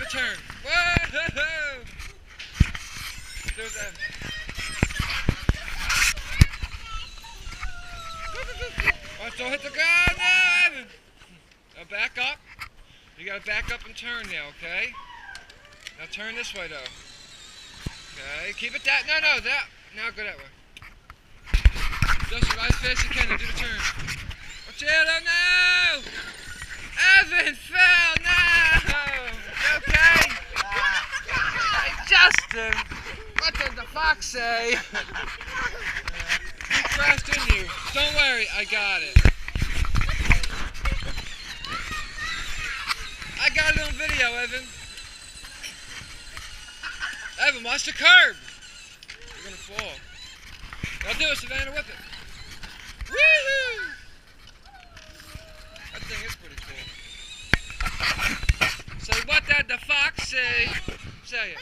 turn. Whoa! There's Evan. Watch, don't hit the ground now, Evan. Now back up. You gotta back up and turn now, okay? Now turn this way though. Okay, keep it that. No, that. Now go that way. Just right as fast as you can to do the turn. Watch out, oh no! Evan fell, no! You okay? Hey, Justin! What did the fox say? He crashed in you. Don't worry, I got it. I got it on video, Evan. Evan, watch the curb. You're gonna fall. Now do it, Savannah, whip it. Woohoo! That thing is pretty cool. So what did the fox say? Say it.